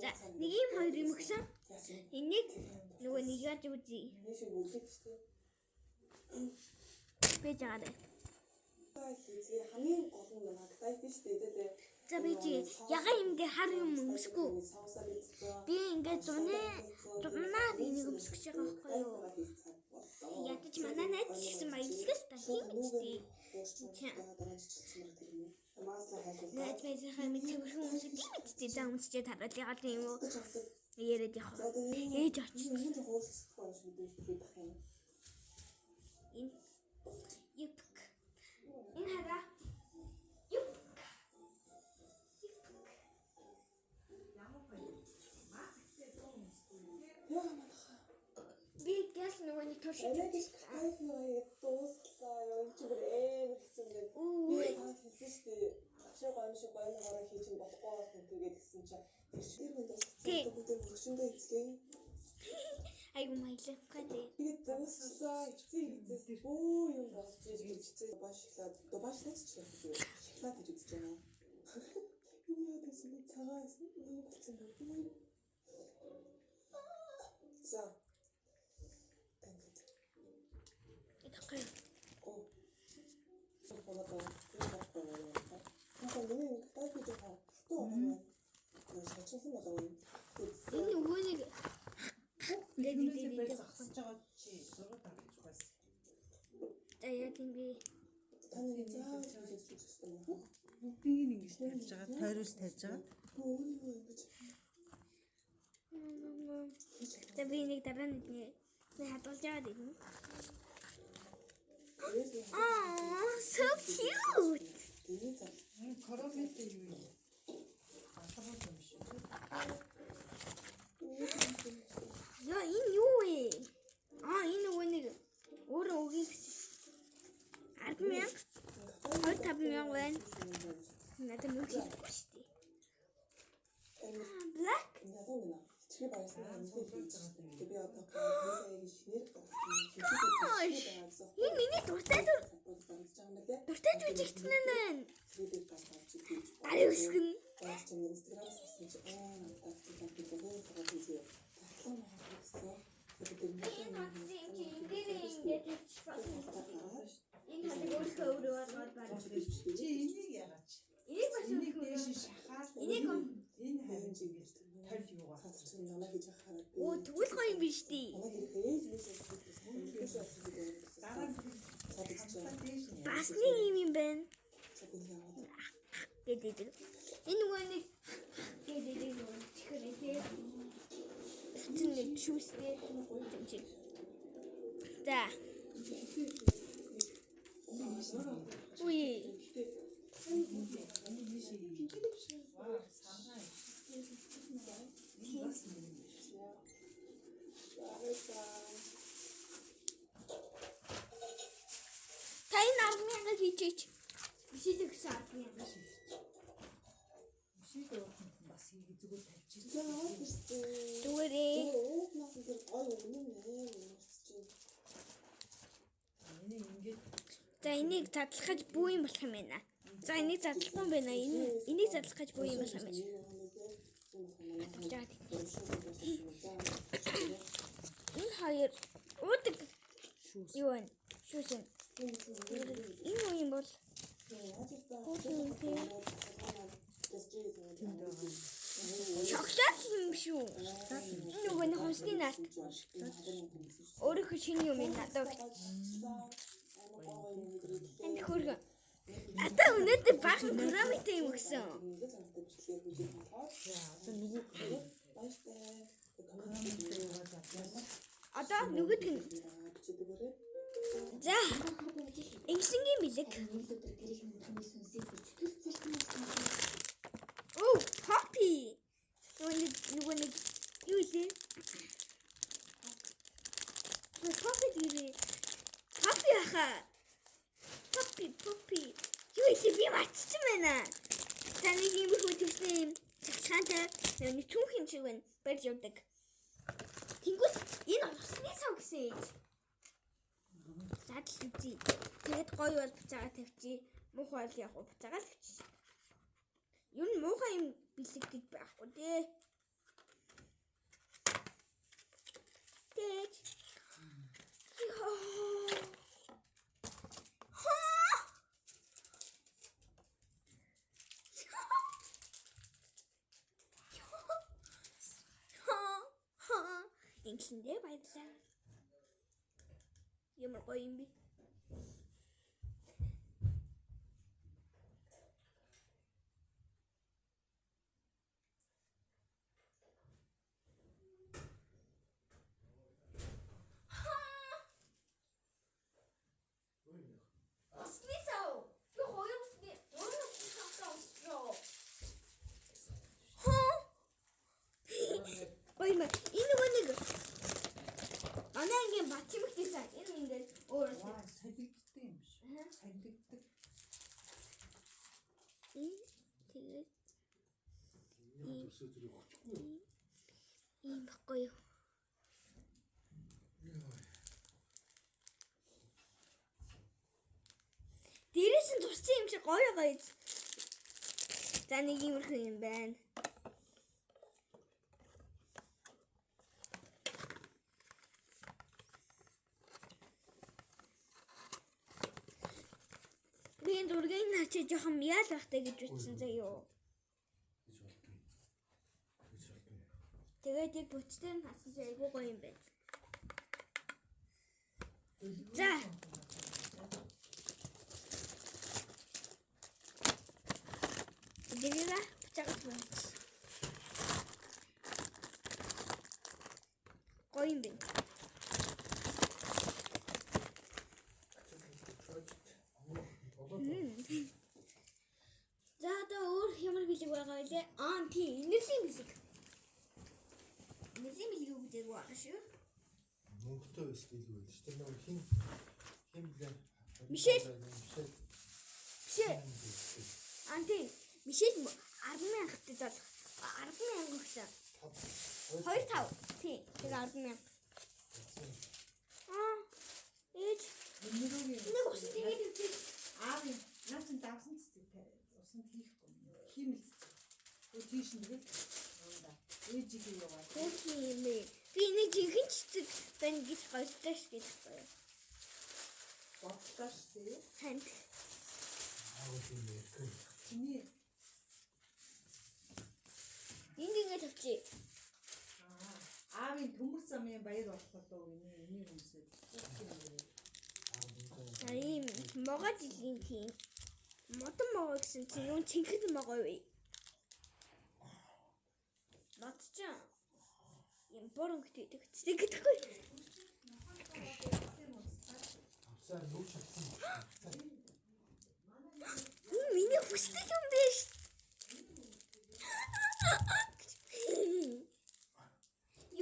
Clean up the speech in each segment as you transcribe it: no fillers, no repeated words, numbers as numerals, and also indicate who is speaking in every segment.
Speaker 1: За, нэг юм хоёр юм өгсөн. Энийг нөгөө нэг яаж үзье. Бэж байгаа.
Speaker 2: хамгийн гол нь магтай биш дээ.
Speaker 1: За би чи яга юм дээр хар юм өмсөхгүй. Би ингээд зунаа энийг өмсөх гэж байгаа байхгүй юу? Ядаж манай найз гэсэн маяглагс та тийм үстэй. Найз мэйхэн мэд төвхөн өмсөх тийм үстэй. За өмсчээ тараад ягаад юм уу? Яриад явах. Ээж очив. Энэ юпк. Энэ хараа. Би гэл нөгөө нэг туршиж
Speaker 2: кайфнаа дуусглаа юм чигээр гэсэн ингээд би тань хэлсэн шүү дээ. Ашиг гомшиг гомгороо хийж болохгүй байна тэгээд гэсэн чинь тэр чинь дуусчихсан бүгд өршөндөө эцгээ.
Speaker 1: Айгу маялаа гэдэг.
Speaker 2: Тэгээд дуусчлаа эцэг бөө юм болж ирчихсэн башлаад дубашлаач чихээ шоколад гэж үзэж байна. Би яа гэсэн цагаас нэг болсон юм. За
Speaker 1: Итгэхгүй.
Speaker 2: Оо. Сохолоо энэ
Speaker 1: нөгөө нэг
Speaker 3: дэвидээ засаж байгаа чи зураг авч байсан.
Speaker 1: яа тийм би
Speaker 2: таны заавал хийж үзсэн юм уу?
Speaker 3: Бүгдийг ингэж тавьж байгаа, тойруулж тавьж байгаа.
Speaker 1: За би нэг дараа нэг хадгалж яваад ирнэ. Oh, so cute.
Speaker 3: Коромэтэй юу юм? Ахарах юм шиг.
Speaker 1: Яа, энэ юу вэ? Энэ нөгөө нэг өөрөө өгье гэсэн. 10,000. 25,000 байна. Надад мөнгө хийхгүй шүү дээ. Black.
Speaker 2: Чи баярлалаа. Би одоо шинээр
Speaker 1: энэ миний дуртай жүжигчнэн байна. Дарыг өсгөн. Энэ хадгалж өөрөө байна.
Speaker 3: Чи энийг яагаад?
Speaker 1: Энийг бас
Speaker 3: энийг дэш шахаад
Speaker 1: энийг
Speaker 3: энэ харин чигээр толь юугаа
Speaker 2: хацсан намайг хийж хараад.
Speaker 1: Оо тэгвэл гоё юм биш дээ. Бас нэг юм байна. Гэдэг. Энэ нөгөө нэг гэдэг нөгөө чихэрээ тийм нэг шүүстэй. За. Үй. Тай нармыг хийчих. Бишээ гэсэн аргын юм шиг.
Speaker 3: бишээ бас ингэ зүгээр тавьчих.
Speaker 1: Зүгээрээ. За энийг задлах гэж бүү юм болох юм байна. За энийг задлахгүй юм байна. Энийг задлах гэж бүү юм болох юм байна. Энэ хоёр уудаг юу вэ? Шүүс юм. Энэ юу юм бол? Шоколад юм шүү. Энэ нөгөө нэг хонсны наалт. Өөрөө шинэ юм надад. Энэ хөргө. Ата өнөөдөр баахан грамтай юм өгсөн. Одоо нөгөөд нь. За. Ингэсэнгийн бэлэг. Оо, Poppy. Нөгөө нэг юу вэ? Poppy гэрээ. Poppy аха. Poppy. Юу вэ? Би мацсан байна. Таны юм хөө төвсөн юм. Цахилгаантай нэг түүхэн шиг байна. Барьж явдаг. Тэнгүүт энэ усны сав гэсэн. Задл үзье. Тэгэд гоё бол буцаага тавьчих. Муухай бол яг буцаага л тавьчих. Юу н муухай юм бэлэг гэж байхгүй дээ. инглэндээ баярлалаа. Ямар гоё юм бэ? Ой мэ энэ нэг манай ингийн математиксэн энэ ингээд өөр
Speaker 3: Ваа, солигддаг юм биш. Солигддаг.
Speaker 1: тэгээд
Speaker 4: Ямар төсөөдрийг очихгүй.
Speaker 1: ийм баггүй юу. Дээрээс нь турсан юм шиг гоё гоё. За нэг иймэрхүү юм байна. Би энэ зургийг наачаа жоохон яал байхтай гэж утсан заяо. Тэгээд яг бүтцээр нь хасан чинь айгүй гоё юм байна. За. Дээрээ буцаагаад байна. Гоё юм байна. За одоо өөр ямар бэлэг байгаа вэ? Тийм, инэрлийн бэлэг. Инэрлийн бэлэг үгдэг байгаа шүү.
Speaker 4: Мөнгөтэй өс билүү байл шүү. Тэр нэг хин блэ?
Speaker 1: Мишель. Тийм. Мишель 10,000 хатад залах. 10,000 өгсөн. 2,500. Тийм. Тэр 10,000. Ээж. Нэг усан тэгээд үгүй.
Speaker 3: Аав наач давсан цэцтэй усан хийхгүй. Химэл. Өө тийш нэгэд. Ээжигээ яваад.
Speaker 1: Би нэг жинхэнэ цэцэг байна гэж гойтой ш гэж байна.
Speaker 3: Бодлоош тий.
Speaker 1: Танд.
Speaker 3: Чиний
Speaker 1: Энд ингэж авчи.
Speaker 3: аавын төмөр замын баяр болохоор дөө энийг хүмүүсээ.
Speaker 1: Ийм могож илийн тийм. Модон могоо гэсэн чинь юу чинхэд могоо вэ? Нотчаа. Юм борөнгөтэй тэгцдэг гэдэггүй.
Speaker 4: Авсаа юу чадсан.
Speaker 1: Миний хүсдэг юм биш.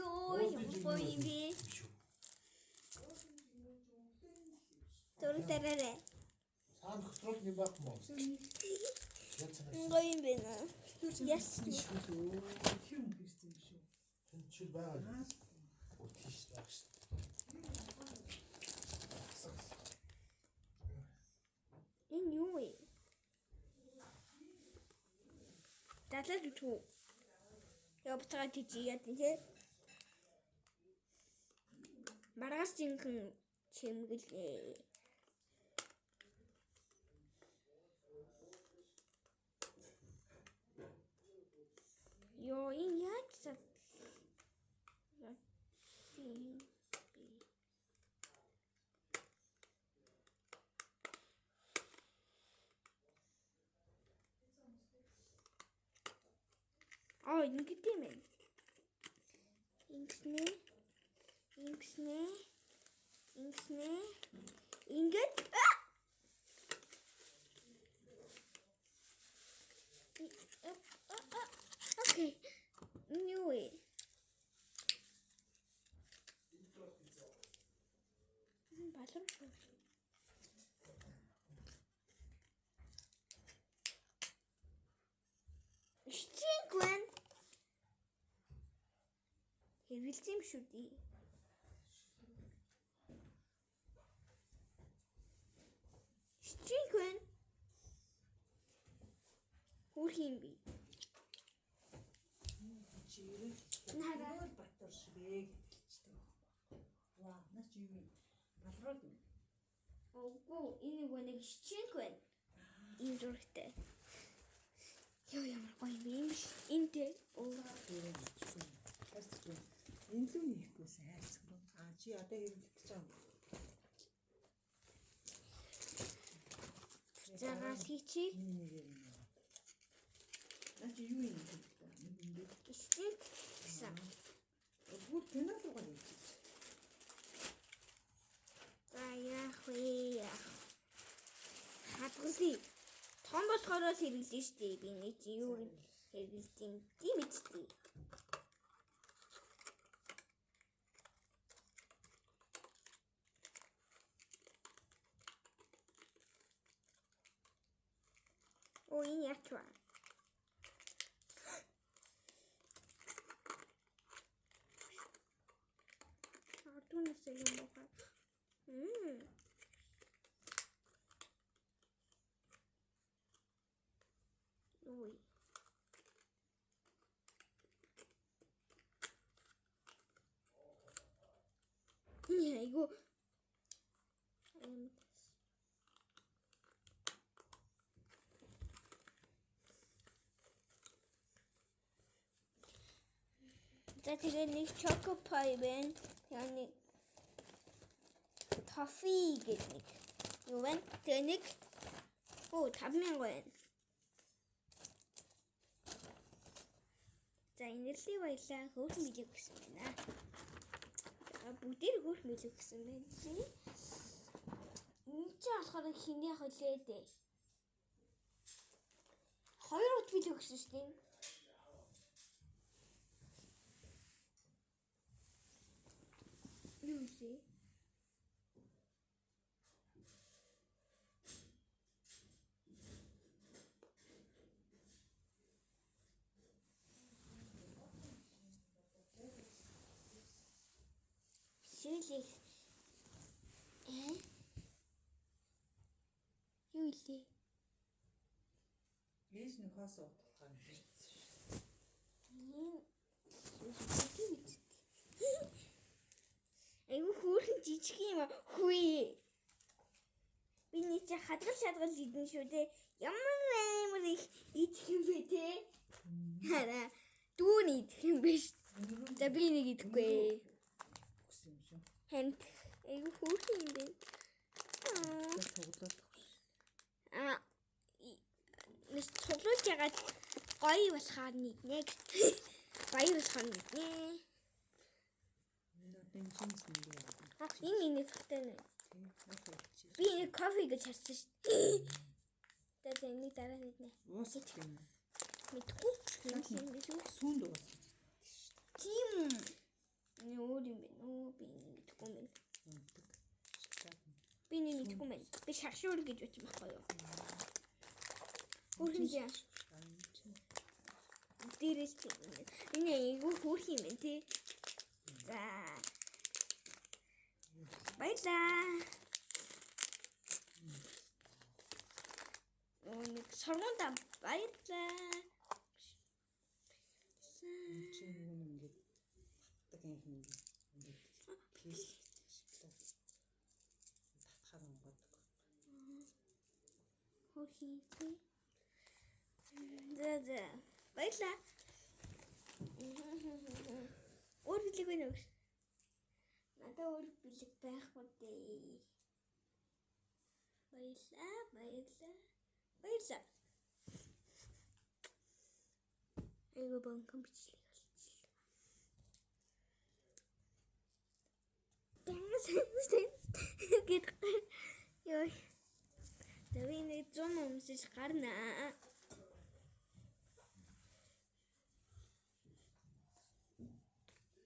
Speaker 1: Ёо, ямар юм бэ? Төрөлтөрөө.
Speaker 4: Саад хөтрөл юм байх мó.
Speaker 1: Гоё юм байна. Яс.
Speaker 3: Хим хийсэн юм шүү.
Speaker 4: Тэн чил байгаа. Утгийш тааш.
Speaker 1: Энэ юу вэ? Дадлал үтүү. Явцгаа тийяд тий. Маргаас жинхэнэ чимгэлээ. Ёо, энэ яаж сад? Ингэт юм ээ. Ингэснэ. Ингээд. Окей. Юу вэ? Балам шүү. Стинквен. Хэвэлцэм шүү дээ. Стинквен. Хөр юм би.
Speaker 3: Нараа баттар шигээг гэлчтэй. Ваа, наач юу балрууд юм.
Speaker 1: Оггүй, энэ нэг стинквен. Энэ зургтай. Ёо ямар гоё юм бэ? Энтэй.
Speaker 3: Энэ л нэг хийдгүүсэн хайрцаг руу. Чи одоо хэрэглэх гэж байгаа юм.
Speaker 1: Загаас хийчих.
Speaker 3: Нэгээр юм. Чи юу юм бэ? Нэг ингэ.
Speaker 1: Стик гэсэн.
Speaker 3: Бүгд пенал руугаа хийчих.
Speaker 1: За яах вэ? Хадгалъя. Том болохоор хэрэглэн штэ. Би нэг юу хэрэглэдэг юм мэдтий. Ой, энэ яач вэ? Ардуунаас юм бохоо. Ой. Igo. За тэгээ нэг choco pie байна. Яны toffee гэдэг нэг. Юу байна? Тэгээ нэг 5,000 байна. За инэрлээ баялаа. Хөөрхөн билег гэсэн байна. Бүгдээр хөөрхөн билег гэсэн байна. Энд чи болохоор хинийх хөлөө дээ. 2 удаа билег гэсэн шүү дээ. Юу вэ? Шилэх. Юу илээ?
Speaker 3: Ээж нэг хоос утгах юм.
Speaker 1: Айгу хөөрхөн жижиг юм хүй. Би нэг хадгал идэн шүү дээ. Ямар их идэх юм бэ те? Хараа дүүн идэх юм биш. За би нэг идэхгүй.
Speaker 3: Гэсэн юм шүү.
Speaker 1: Хэнт айгу хөөрхөн юм бэ.
Speaker 3: Цуглуулах.
Speaker 1: Нэс цуглуулж ягаад гоё болохаар нэгнэ. Баяр болохоор нэгнэ. Энэ нэг хөтөн. Би нэг кофе гэж харсан шүү дээ. Тэгээд нэг дараа нэгнэ.
Speaker 3: Уусах юм.
Speaker 1: Мэдгүй.
Speaker 3: Сүүнд уусах.
Speaker 1: Тийм. Нөөр юм бэ? Би мэдгүй юм. Би нэг мэдгүй юм. Би шаршуур гэж бодсон байхгүй юу? Хөөрхөн яа. Дээрээс энэ айгу хөөрхөн юм тий. За. Баярлаа. Нэг сормонда баярлаа.
Speaker 3: Чи юу ингэж татдаг юм ингэ. Пис татхаар юм бод.
Speaker 1: Хөөрхөн тий. За. Баярлаа. Өөр билег байна уу? Надад өөр билег байхгүй дээ. Баярлаа. Айгу банкан бичлэг болчихлоо. Ёй. Тэвний зүүн өмсөж гарнаа.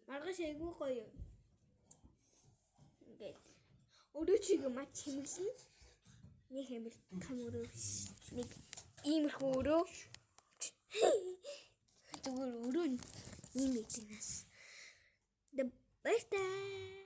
Speaker 1: Маргаш айгу гоё. Ингээд өөрөө чигээ мат чимэглэн нэг хэмэл камераа нэг иймэрхүү өрөө зүгээр өрөө ийм ийгнээс. Баяртай.